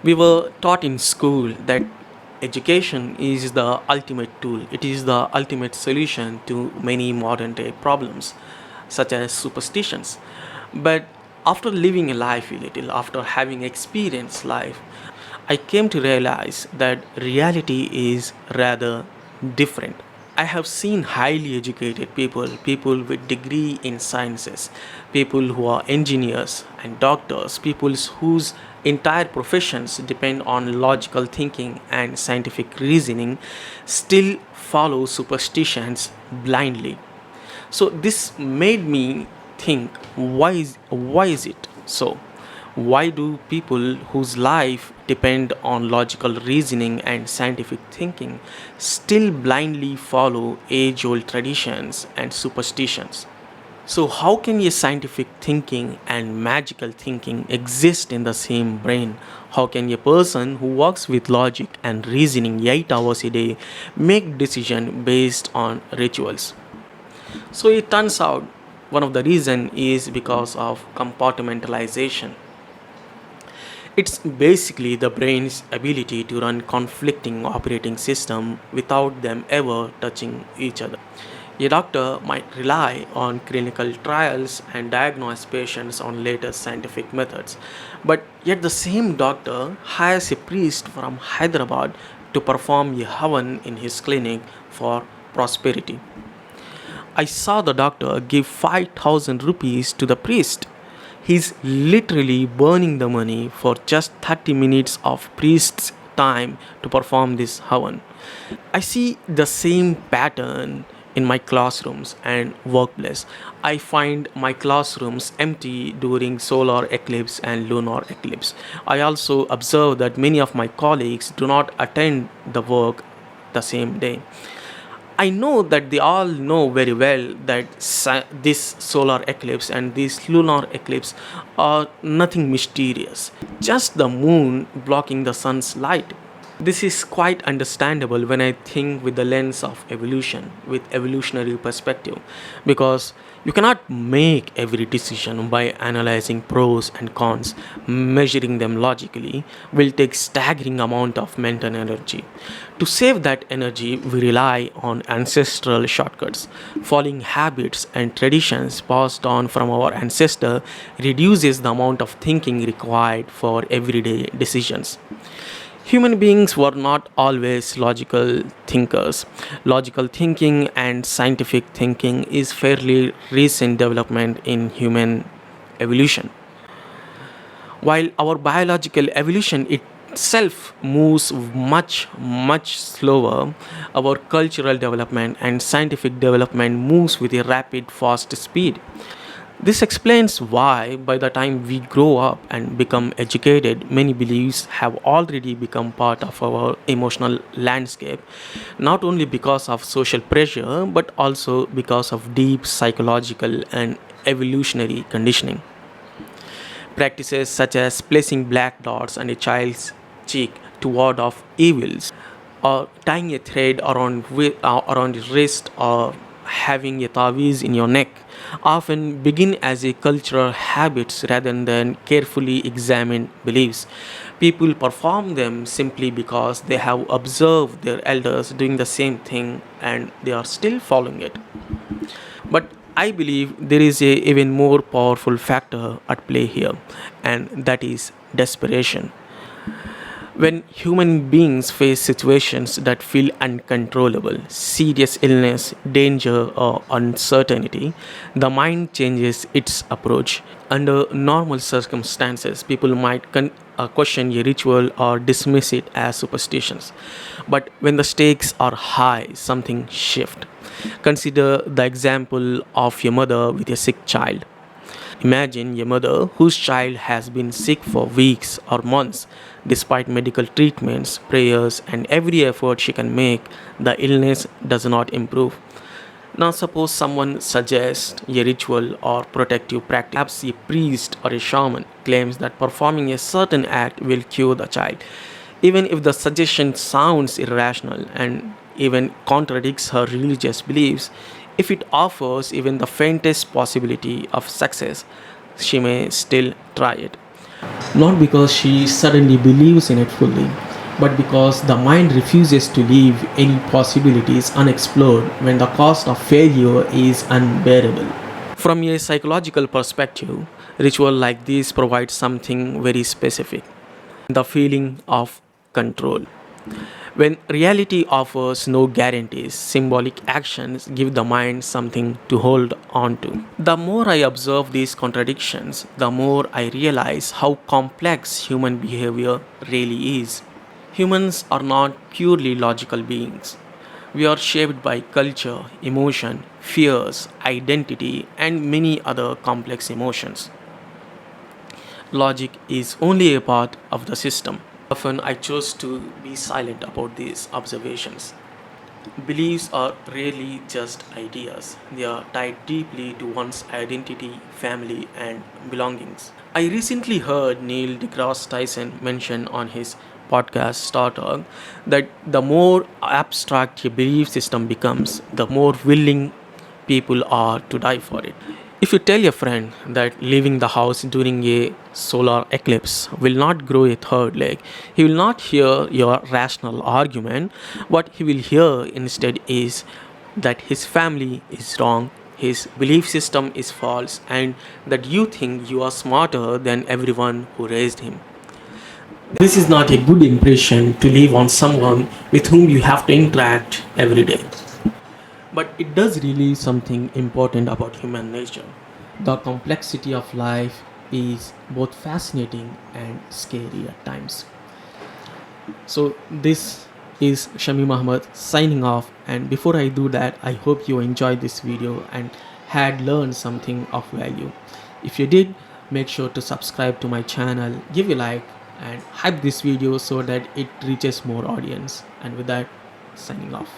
We were taught in school that education is the ultimate tool, it is the ultimate solution to many modern day problems, such as superstitions. But after living a life a little, after having experienced life, I came to realize that reality is rather different. I have seen highly educated people, people with degree in sciences, people who are engineers and doctors, people whose entire professions depend on logical thinking and scientific reasoning, still follow superstitions blindly. So this made me think, why is it so? Why do people whose life depend on logical reasoning and scientific thinking still blindly follow age-old traditions and superstitions? So how can a scientific thinking and magical thinking exist in the same brain? How can a person who works with logic and reasoning 8 hours a day make decision based on rituals? So it turns out one of the reason is because of compartmentalization. It's basically the brain's ability to run conflicting operating system without them ever touching each other. A doctor might rely on clinical trials and diagnose patients on latest scientific methods, but yet the same doctor hires a priest from Hyderabad to perform a havan in his clinic for prosperity. I saw the doctor give 5,000 rupees to the priest. He's literally burning the money for just 30 minutes of priest's time to perform this havan. I see the same pattern in my classrooms and workplace. I find my classrooms empty during solar eclipse and lunar eclipse. I also observe that many of my colleagues do not attend the work the same day. I know that they all know very well that this solar eclipse and this lunar eclipse are nothing mysterious, just the moon blocking the sun's light. This is quite understandable when I think with the lens of evolution, with evolutionary perspective, because you cannot make every decision by analyzing pros and cons. Measuring them logically will take staggering amount of mental energy. To save that energy, we rely on ancestral shortcuts. Following habits and traditions passed on from our ancestor reduces the amount of thinking required for everyday decisions. Human beings were not always logical thinkers. Logical thinking and scientific thinking is fairly recent development in human evolution. While our biological evolution itself moves much slower, our cultural development and scientific development moves with a rapid, fast speed. This explains why, by the time we grow up and become educated, many beliefs have already become part of our emotional landscape, not only because of social pressure, but also because of deep psychological and evolutionary conditioning. Practices such as placing black dots on a child's cheek to ward off evils, or tying a thread around his wrist, or having a tawiz in your neck often begin as a cultural habits rather than carefully examined beliefs. People perform them simply because they have observed their elders doing the same thing and they are still following it. But I believe there is a even more powerful factor at play here, and that is desperation. When human beings face situations that feel uncontrollable, serious illness, danger, or uncertainty, the mind changes its approach. Under normal circumstances, people might question a ritual or dismiss it as superstitions. But when the stakes are high, something shifts. Consider the example of your mother with a sick child. Imagine a mother whose child has been sick for weeks or months. Despite medical treatments, prayers, and every effort she can make, the illness does not improve. Now, suppose someone suggests a ritual or protective practice. Perhaps a priest or a shaman claims that performing a certain act will cure the child. Even if the suggestion sounds irrational and even contradicts her religious beliefs, if it offers even the faintest possibility of success, she may still try it. Not because she suddenly believes in it fully, but because the mind refuses to leave any possibilities unexplored when the cost of failure is unbearable. From a psychological perspective, ritual like this provides something very specific: the feeling of control. When reality offers no guarantees, symbolic actions give the mind something to hold on to. The more I observe these contradictions, the more I realize how complex human behavior really is. Humans are not purely logical beings. We are shaped by culture, emotion, fears, identity, and many other complex emotions. Logic is only a part of the system. Often I chose to be silent about these observations. Beliefs are rarely just ideas, they are tied deeply to one's identity, family, and belongings. I recently heard Neil deGrasse Tyson mention on his podcast Star Talk that the more abstract a belief system becomes, the more willing people are to die for it. If you tell a friend that leaving the house during a solar eclipse will not grow a third leg, he will not hear your rational argument. What he will hear instead is that his family is wrong, his belief system is false, and that you think you are smarter than everyone who raised him. This is not a good impression to leave on someone with whom you have to interact every day. But it does reveal something important about human nature. The complexity of life is both fascinating and scary at times. So, this is Shameem Ahmed signing off. And before I do that, I hope you enjoyed this video and had learned something of value. If you did, make sure to subscribe to my channel, give a like, and hype this video so that it reaches more audience. And with that, signing off.